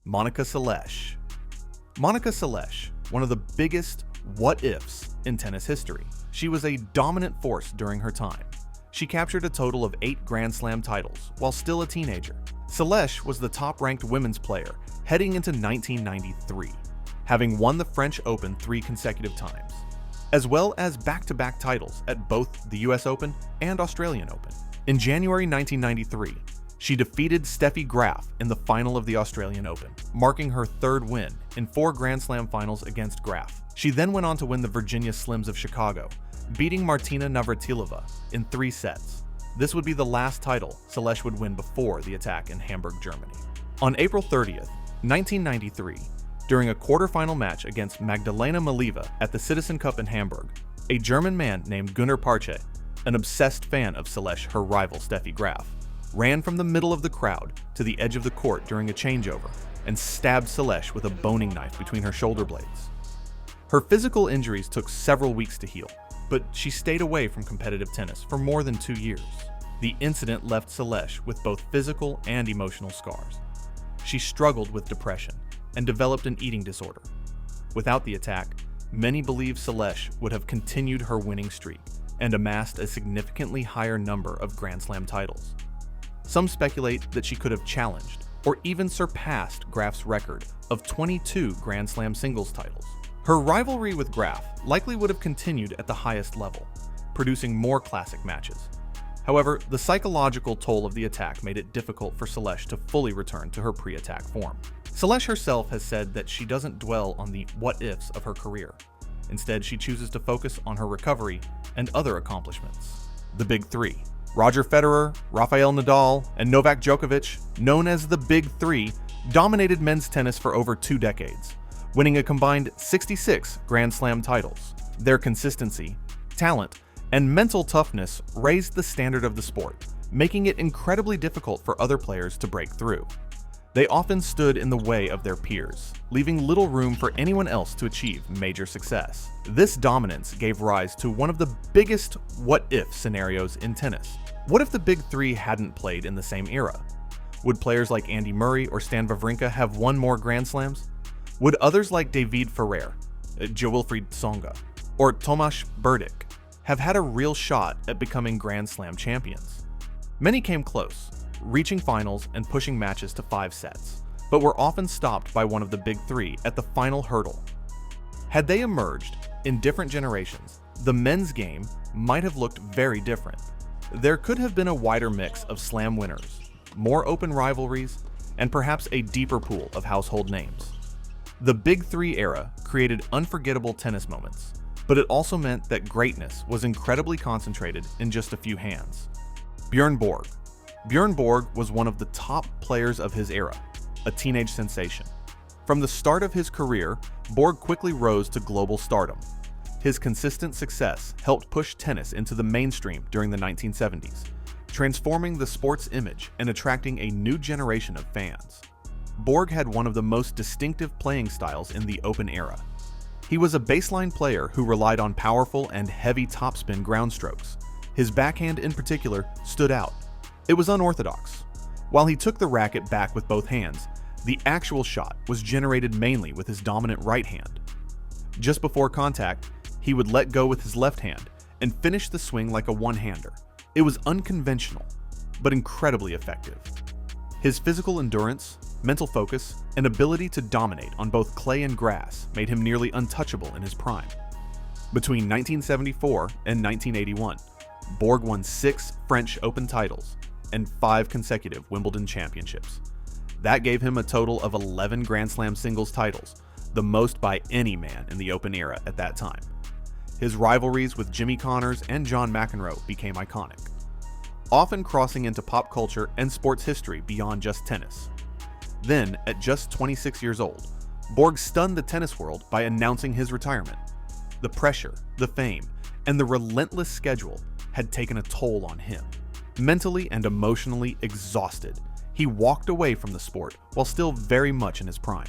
Monica Seles. Monica Seles, one of the biggest what-ifs in tennis history. She was a dominant force during her time. She captured a total of 8 Grand Slam titles while still a teenager. Seles was the top-ranked women's player heading into 1993, having won the French Open 3 consecutive times, as well as back-to-back titles at both the US Open and Australian Open. In January 1993, she defeated Steffi Graf in the final of the Australian Open, marking her 3rd win in 4 Grand Slam finals against Graf. She then went on to win the Virginia Slims of Chicago, beating Martina Navratilova in 3 sets. This would be the last title Seles would win before the attack in Hamburg, Germany. On April 30th, 1993, during a quarterfinal match against Magdalena Malieva at the Citizen Cup in Hamburg, a German man named Gunnar Parche, an obsessed fan of Seles, her rival Steffi Graf, ran from the middle of the crowd to the edge of the court during a changeover and stabbed Seles with a boning knife between her shoulder blades. Her physical injuries took several weeks to heal, but she stayed away from competitive tennis for more than 2 years. The incident left Seles with both physical and emotional scars. She struggled with depression and developed an eating disorder. Without the attack, many believe Seles would have continued her winning streak and amassed a significantly higher number of Grand Slam titles. Some speculate that she could have challenged or even surpassed Graf's record of 22 Grand Slam singles titles. Her rivalry with Graf likely would have continued at the highest level, producing more classic matches. However, the psychological toll of the attack made it difficult for Seles to fully return to her pre-attack form. Seles herself has said that she doesn't dwell on the what-ifs of her career. Instead, she chooses to focus on her recovery and other accomplishments. The Big Three. Roger Federer, Rafael Nadal, and Novak Djokovic, known as the Big Three, dominated men's tennis for over 2 decades, winning a combined 66 Grand Slam titles. Their consistency, talent, and mental toughness raised the standard of the sport, making it incredibly difficult for other players to break through. They often stood in the way of their peers, leaving little room for anyone else to achieve major success. This dominance gave rise to one of the biggest what-if scenarios in tennis. What if the Big Three hadn't played in the same era? Would players like Andy Murray or Stan Wawrinka have won more Grand Slams? Would others like David Ferrer, Jo-Wilfried Tsonga, or Tomasz Berdych have had a real shot at becoming Grand Slam champions? Many came close, reaching finals and pushing matches to 5 sets, but were often stopped by one of the Big Three at the final hurdle. Had they emerged in different generations, the men's game might have looked very different. There could have been a wider mix of slam winners, more open rivalries, and perhaps a deeper pool of household names. The Big Three era created unforgettable tennis moments, but it also meant that greatness was incredibly concentrated in just a few hands. Bjorn Borg. Bjorn Borg was one of the top players of his era, a teenage sensation. From the start of his career, Borg quickly rose to global stardom. His consistent success helped push tennis into the mainstream during the 1970s, transforming the sport's image and attracting a new generation of fans. Borg had one of the most distinctive playing styles in the Open era. He was a baseline player who relied on powerful and heavy topspin ground strokes. His backhand in particular stood out. It was unorthodox. While he took the racket back with both hands, the actual shot was generated mainly with his dominant right hand. Just before contact, he would let go with his left hand and finish the swing like a one-hander. It was unconventional, but incredibly effective. His physical endurance, mental focus, and ability to dominate on both clay and grass made him nearly untouchable in his prime. Between 1974 and 1981, Borg won 6 French Open titles and 5 consecutive Wimbledon championships. That gave him a total of 11 Grand Slam singles titles, the most by any man in the Open era at that time. His rivalries with Jimmy Connors and John McEnroe became iconic, often crossing into pop culture and sports history beyond just tennis. Then, at just 26 years old, Borg stunned the tennis world by announcing his retirement. The pressure, the fame, and the relentless schedule had taken a toll on him. Mentally and emotionally exhausted, he walked away from the sport while still very much in his prime.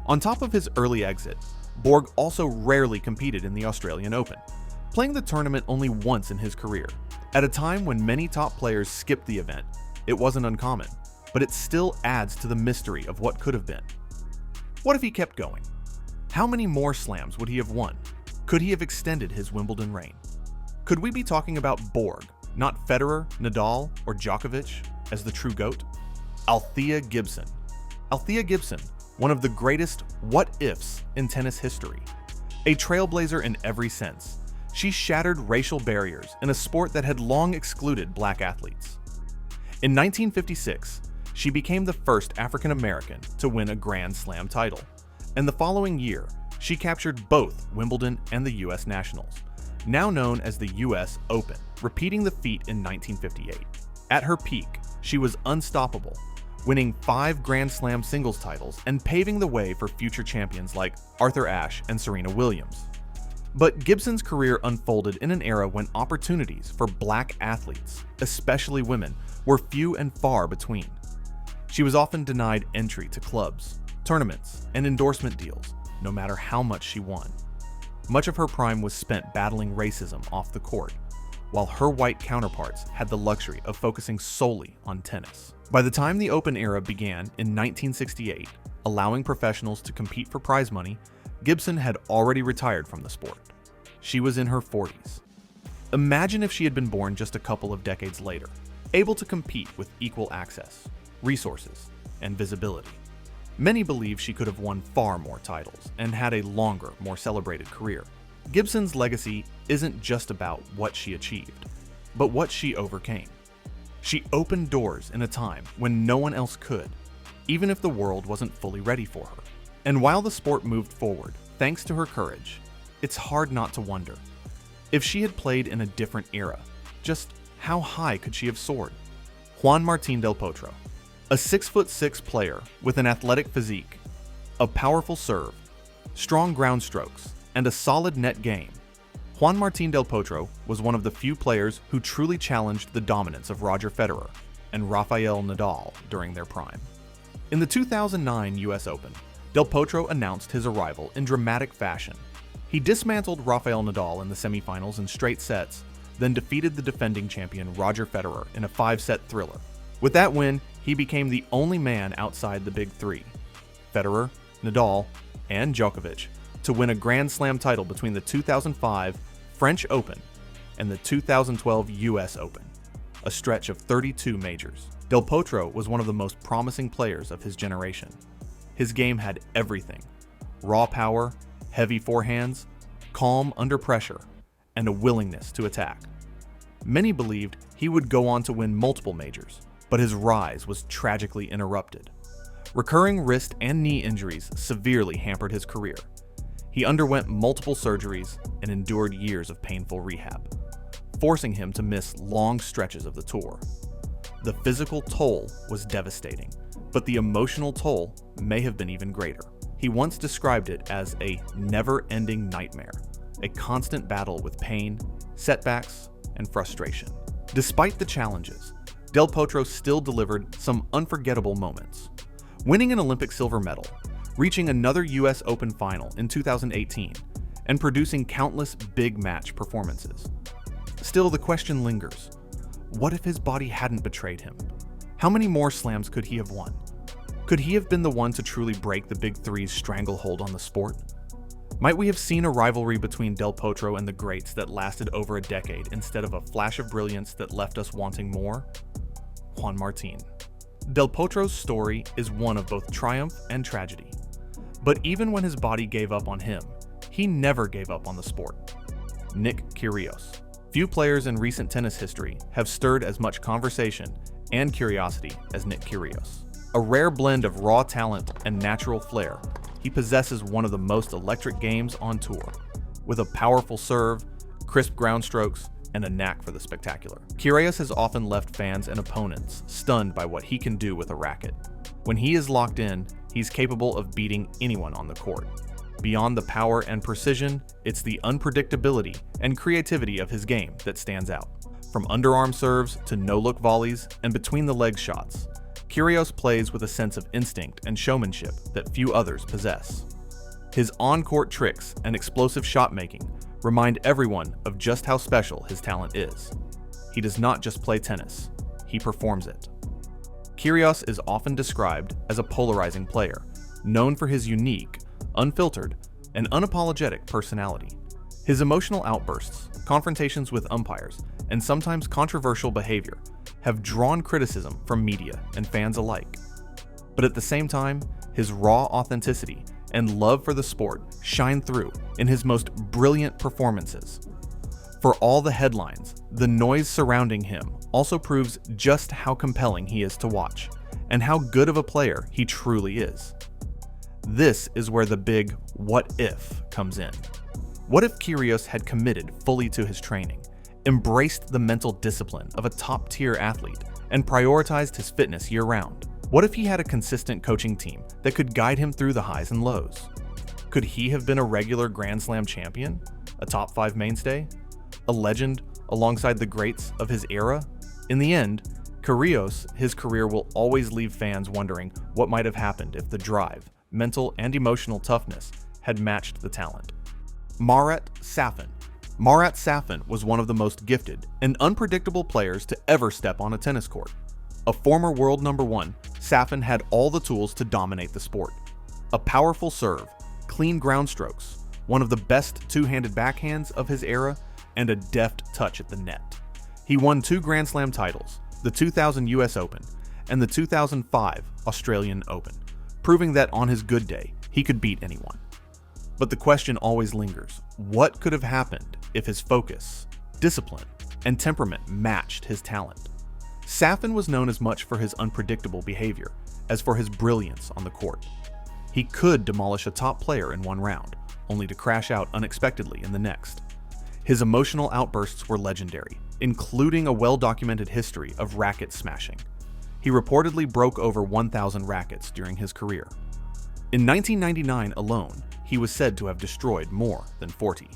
On top of his early exit, Borg also rarely competed in the Australian Open, playing the tournament only once in his career. At a time when many top players skipped the event, it wasn't uncommon. but it still adds to the mystery of what could have been. What if he kept going? How many more slams would he have won? Could he have extended his Wimbledon reign? Could we be talking about Borg, not Federer, Nadal, or Djokovic, as the true GOAT? Altha Gibson. Altha Gibson, one of the greatest what-ifs in tennis history. A trailblazer in every sense, she shattered racial barriers in a sport that had long excluded black athletes. In 1956, she became the first African American to win a Grand Slam title, and the following year, she captured both Wimbledon and the U.S. Nationals, now known as the U.S. Open, repeating the feat in 1958. At her peak, she was unstoppable, winning 5 Grand Slam singles titles and paving the way for future champions like Arthur Ashe and Serena Williams. But Gibson's career unfolded in an era when opportunities for black athletes, especially women, were few and far between. She was often denied entry to clubs, tournaments, and endorsement deals, no matter how much she won. Much of her prime was spent battling racism off the court, while her white counterparts had the luxury of focusing solely on tennis. By the time the Open era began in 1968, allowing professionals to compete for prize money, Gibson had already retired from the sport. She was in her 40s. Imagine if she had been born just a couple of decades later, able to compete with equal access, resources, and visibility. Many believe she could have won far more titles and had a longer, more celebrated career. Gibson's legacy isn't just about what she achieved, but what she overcame. She opened doors in a time when no one else could, even if the world wasn't fully ready for her. And while the sport moved forward, thanks to her courage, it's hard not to wonder, if she had played in a different era, just how high could she have soared? Juan Martín del Potro, a 6'6" player with an athletic physique, a powerful serve, strong ground strokes, and a solid net game, Juan Martín del Potro was one of the few players who truly challenged the dominance of Roger Federer and Rafael Nadal during their prime. In the 2009 US Open, Del Potro announced his arrival in dramatic fashion. He dismantled Rafael Nadal in the semifinals in straight sets, then defeated the defending champion Roger Federer in a 5-set thriller. With that win, he became the only man outside the big three, Federer, Nadal, and Djokovic, to win a Grand Slam title between the 2005 French Open and the 2012 US Open, a stretch of 32 majors. Del Potro was one of the most promising players of his generation. His game had everything: raw power, heavy forehands, calm under pressure, and a willingness to attack. Many believed he would go on to win multiple majors, but his rise was tragically interrupted. Recurring wrist and knee injuries severely hampered his career. He underwent multiple surgeries and endured years of painful rehab, forcing him to miss long stretches of the tour. The physical toll was devastating, but the emotional toll may have been even greater. He once described it as a never-ending nightmare, a constant battle with pain, setbacks, and frustration. Despite the challenges, Del Potro still delivered some unforgettable moments. Winning an Olympic silver medal, reaching another US Open final in 2018, and producing countless big match performances. Still, the question lingers: what if his body hadn't betrayed him? How many more slams could he have won? Could he have been the one to truly break the Big Three's stranglehold on the sport? Might we have seen a rivalry between Del Potro and the greats that lasted over a decade instead of a flash of brilliance that left us wanting more? Juan Martín. Del Potro's story is one of both triumph and tragedy. But even when his body gave up on him, he never gave up on the sport. Nick Kyrgios. Few players in recent tennis history have stirred as much conversation and curiosity as Nick Kyrgios. A rare blend of raw talent and natural flair, he possesses one of the most electric games on tour, with a powerful serve, crisp ground strokes, and a knack for the spectacular. Kyrgios has often left fans and opponents stunned by what he can do with a racket. When he is locked in, he's capable of beating anyone on the court. Beyond the power and precision, it's the unpredictability and creativity of his game that stands out. From underarm serves to no-look volleys and between-the-legs shots, Kyrgios plays with a sense of instinct and showmanship that few others possess. His on-court tricks and explosive shot-making remind everyone of just how special his talent is. He does not just play tennis, he performs it. Kyrgios is often described as a polarizing player, known for his unique, unfiltered, and unapologetic personality. His emotional outbursts, confrontations with umpires, and sometimes controversial behavior have drawn criticism from media and fans alike. But at the same time, his raw authenticity and love for the sport shine through in his most brilliant performances. For all the headlines, the noise surrounding him also proves just how compelling he is to watch, and how good of a player he truly is. This is where the big what if comes in. What if Kyrgios had committed fully to his training, embraced the mental discipline of a top-tier athlete, and prioritized his fitness year-round? What if he had a consistent coaching team that could guide him through the highs and lows? Could he have been a regular Grand Slam champion, a top 5 mainstay, a legend alongside the greats of his era? In the end, Kyrgios, his career will always leave fans wondering what might have happened if the drive, mental and emotional toughness had matched the talent. Marat Saffin. Marat Saffin was one of the most gifted and unpredictable players to ever step on a tennis court. A former world number 1, Saffin had all the tools to dominate the sport. A powerful serve, clean ground strokes, one of the best two-handed backhands of his era, and a deft touch at the net. He won 2 Grand Slam titles, the 2000 US Open and the 2005 Australian Open, proving that on his good day, he could beat anyone. But the question always lingers: what could have happened if his focus, discipline, and temperament matched his talent? Saffin was known as much for his unpredictable behavior as for his brilliance on the court. He could demolish a top player in one round, only to crash out unexpectedly in the next. His emotional outbursts were legendary, including a well-documented history of racket smashing. He reportedly broke over 1,000 rackets during his career. In 1999 alone, he was said to have destroyed more than 40.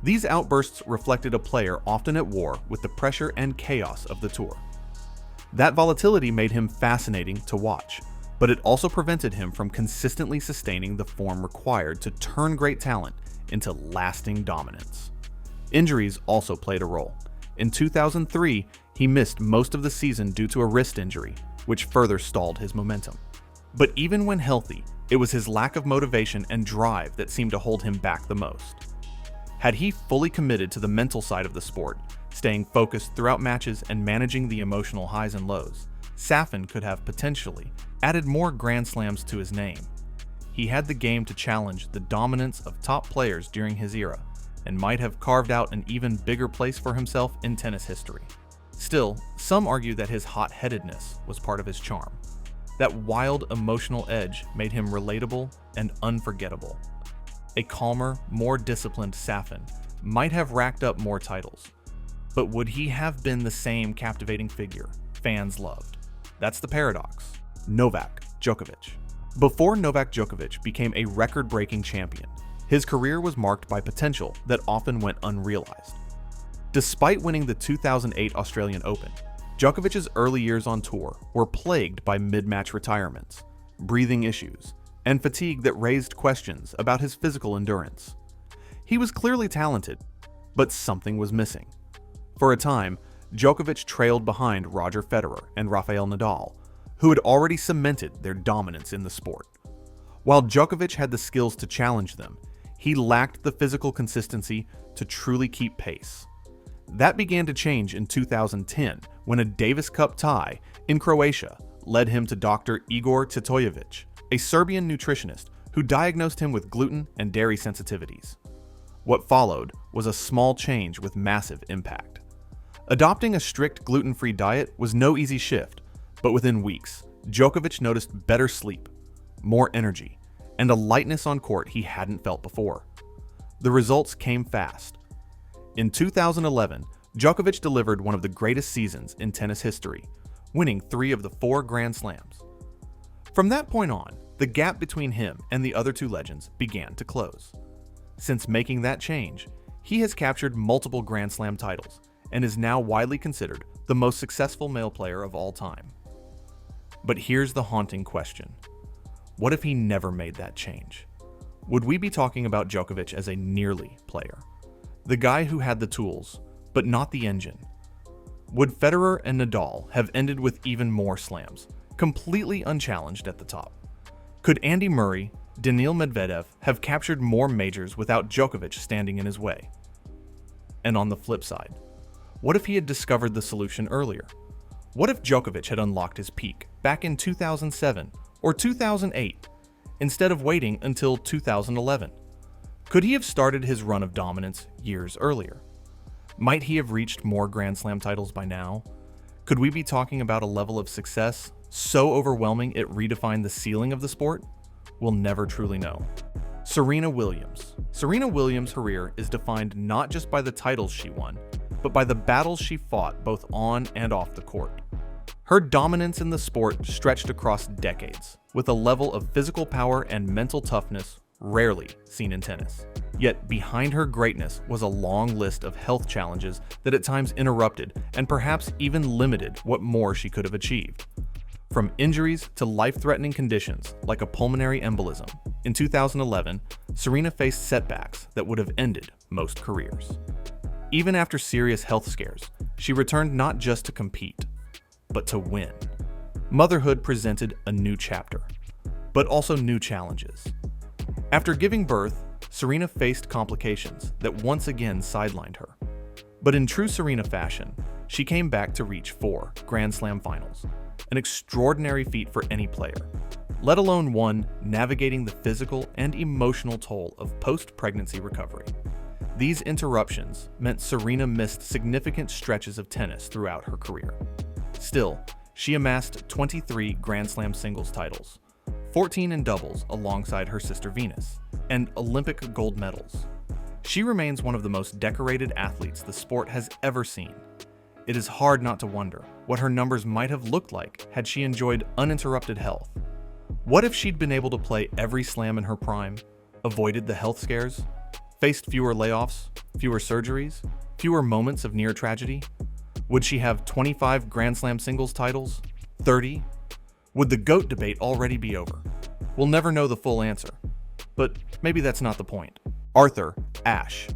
These outbursts reflected a player often at war with the pressure and chaos of the tour. That volatility made him fascinating to watch, but it also prevented him from consistently sustaining the form required to turn great talent into lasting dominance. Injuries also played a role. In 2003, he missed most of the season due to a wrist injury, which further stalled his momentum. But even when healthy, it was his lack of motivation and drive that seemed to hold him back the most. Had he fully committed to the mental side of the sport, staying focused throughout matches and managing the emotional highs and lows, Saffin could have potentially added more Grand Slams to his name. He had the game to challenge the dominance of top players during his era, and might have carved out an even bigger place for himself in tennis history. Still, some argue that his hot-headedness was part of his charm. That wild, emotional edge made him relatable and unforgettable. A calmer, more disciplined Saffin might have racked up more titles, but would he have been the same captivating figure fans loved? That's the paradox. Novak Djokovic. Before Novak Djokovic became a record-breaking champion, his career was marked by potential that often went unrealized. Despite winning the 2008 Australian Open, Djokovic's early years on tour were plagued by mid-match retirements, breathing issues, and fatigue that raised questions about his physical endurance. He was clearly talented, but something was missing. For a time, Djokovic trailed behind Roger Federer and Rafael Nadal, who had already cemented their dominance in the sport. While Djokovic had the skills to challenge them, he lacked the physical consistency to truly keep pace. That began to change in 2010 when a Davis Cup tie in Croatia led him to Dr. Igor Titojevic, a Serbian nutritionist who diagnosed him with gluten and dairy sensitivities. What followed was a small change with massive impact. Adopting a strict gluten-free diet was no easy shift, but within weeks, Djokovic noticed better sleep, more energy, and a lightness on court he hadn't felt before. The results came fast. In 2011, Djokovic delivered one of the greatest seasons in tennis history, winning 3 of the 4 Grand Slams. From that point on, the gap between him and the other 2 legends began to close. Since making that change, he has captured multiple Grand Slam titles and is now widely considered the most successful male player of all time. But here's the haunting question. What if he never made that change? Would we be talking about Djokovic as a nearly player? The guy who had the tools, but not the engine? would Federer and Nadal have ended with even more slams, completely unchallenged at the top? Could Andy Murray, Daniil Medvedev have captured more majors without Djokovic standing in his way? And on the flip side, what if he had discovered the solution earlier? What if Djokovic had unlocked his peak back in 2007 or 2008 instead of waiting until 2011? Could he have started his run of dominance years earlier? Might he have reached more Grand Slam titles by now? Could we be talking about a level of success so overwhelming it redefined the ceiling of the sport? We'll never truly know. Serena Williams. Serena Williams' career is defined not just by the titles she won, but by the battles she fought both on and off the court. Her dominance in the sport stretched across decades, with a level of physical power and mental toughness rarely seen in tennis. Yet behind her greatness was a long list of health challenges that at times interrupted and perhaps even limited what more she could have achieved. From injuries to life-threatening conditions like a pulmonary embolism, in 2011, Serena faced setbacks that would have ended most careers. Even after serious health scares, she returned not just to compete, but to win. Motherhood presented a new chapter, but also new challenges. After giving birth, Serena faced complications that once again sidelined her. But in true Serena fashion, she came back to reach 4 Grand Slam finals, an extraordinary feat for any player, let alone one navigating the physical and emotional toll of post-pregnancy recovery. These interruptions meant Serena missed significant stretches of tennis throughout her career. Still, she amassed 23 Grand Slam singles titles, 14 in doubles alongside her sister Venus, and Olympic gold medals. She remains one of the most decorated athletes the sport has ever seen. It is hard not to wonder what her numbers might have looked like had she enjoyed uninterrupted health. What if she'd been able to play every slam in her prime, avoided the health scares, faced fewer layoffs, fewer surgeries, fewer moments of near tragedy? Would she have 25 Grand Slam singles titles? 30? Would the GOAT debate already be over? We'll never know the full answer, but maybe that's not the point. Arthur Ashe.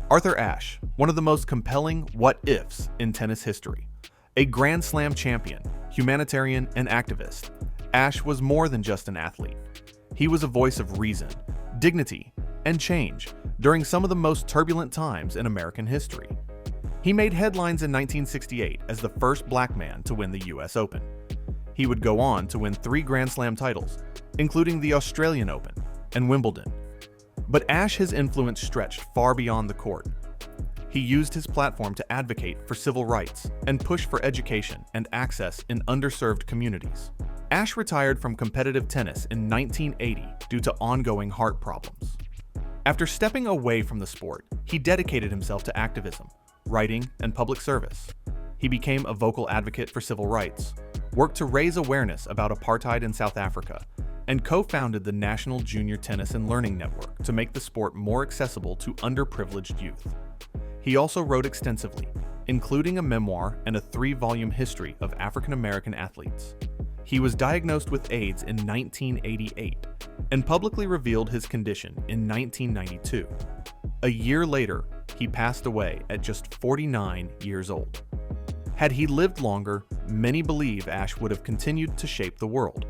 Arthur Ashe, one of the most compelling what-ifs in tennis history. A Grand Slam champion, humanitarian, and activist, Ashe was more than just an athlete. He was a voice of reason, dignity, and change during some of the most turbulent times in American history. He made headlines in 1968 as the first black man to win the US Open. He would go on to win 3 Grand Slam titles, including the Australian Open and Wimbledon. But Ashe's influence stretched far beyond the court. He used his platform to advocate for civil rights and push for education and access in underserved communities. Ashe retired from competitive tennis in 1980 due to ongoing heart problems. After stepping away from the sport, he dedicated himself to activism, writing, and public service. He became a vocal advocate for civil rights, worked to raise awareness about apartheid in South Africa, and co-founded the National Junior Tennis and Learning Network to make the sport more accessible to underprivileged youth. He also wrote extensively, including a memoir and a 3-volume history of African American athletes. He was diagnosed with AIDS in 1988 and publicly revealed his condition in 1992. A year later, he passed away at just 49 years old. Had he lived longer, many believe Ashe would have continued to shape the world,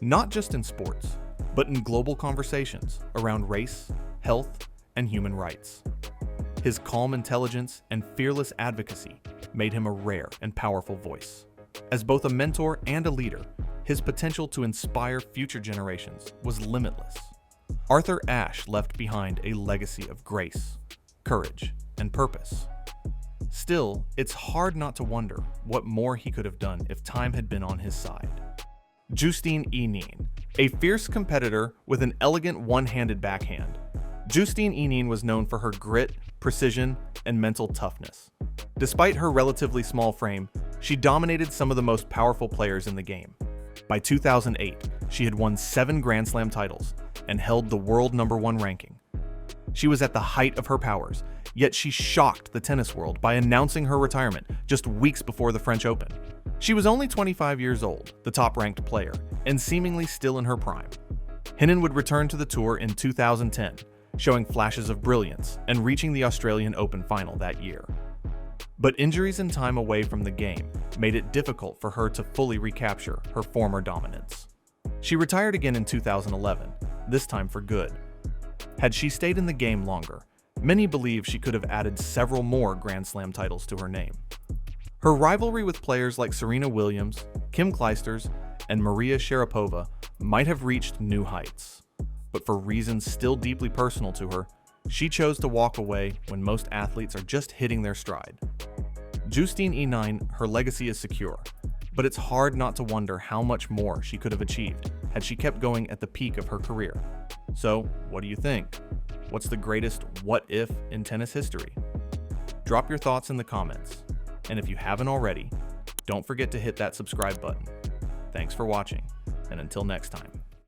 not just in sports, but in global conversations around race, health, and human rights. His calm intelligence and fearless advocacy made him a rare and powerful voice. As both a mentor and a leader, his potential to inspire future generations was limitless. Arthur Ashe left behind a legacy of grace, courage, and purpose. Still, it's hard not to wonder what more he could have done if time had been on his side. Justine Henin, a fierce competitor with an elegant one-handed backhand. Justine Henin was known for her grit, precision, and mental toughness. Despite her relatively small frame, she dominated some of the most powerful players in the game. By 2008, she had won 7 Grand Slam titles and held the world #1 ranking. She was at the height of her powers, yet she shocked the tennis world by announcing her retirement just weeks before the French Open. She was only 25 years old, the top-ranked player, and seemingly still in her prime. Henin would return to the tour in 2010, showing flashes of brilliance and reaching the Australian Open final that year. But injuries and time away from the game made it difficult for her to fully recapture her former dominance. She retired again in 2011, this time for good. Had she stayed in the game longer, many believe she could have added several more Grand Slam titles to her name. Her rivalry with players like Serena Williams, Kim Clijsters, and Maria Sharapova might have reached new heights. But for reasons still deeply personal to her, she chose to walk away when most athletes are just hitting their stride. Justine Henin, her legacy is secure, but it's hard not to wonder how much more she could have achieved had she kept going at the peak of her career. So, what do you think? What's the greatest what if in tennis history? Drop your thoughts in the comments, and if you haven't already, don't forget to hit that subscribe button. Thanks for watching, and until next time.